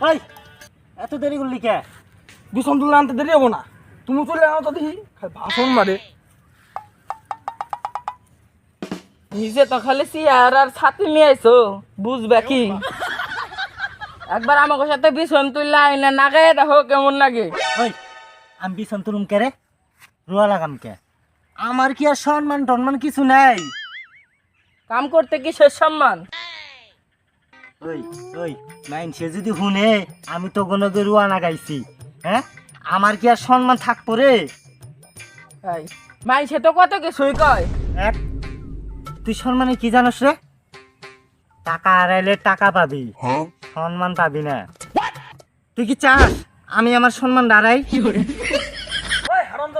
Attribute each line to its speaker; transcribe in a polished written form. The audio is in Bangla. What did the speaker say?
Speaker 1: ওই এত দেরি করলি কে?
Speaker 2: বিছন তুলে আনতে দেরি হবো না, তুমি চলে আনো তো দেখি। ভাষণ মারে
Speaker 3: নিজে তো খালি চেয়ার আর ছাতি নিয়ে আইছো, বুঝবে কি? একবার আমাকে সাথে বিছন তুললে আইনা না গায়ে দেখো কেমন লাগে।
Speaker 1: ওই আমি বিছন তুলুম কে রে? রুয়া লাগাম কে? আমার কি আর সম্মান টন্মান কিছু নাই?
Speaker 3: কাম করতে কি শেষ সম্মান?
Speaker 1: ওই ওই সে যদি শুনে আমি তো কোনো রুয়া না গাইছি, হ্যাঁ আমার কি আর সম্মান থাকবো রে?
Speaker 3: মাইসে তো কত কিছুই কয়।
Speaker 1: এক তুই সম্মানে কি জানোস রে? টাকা হারাইলে টাকা পাবি, সম্মান পাবি না। তুই কি চাস আমি আমার সম্মান হারাই?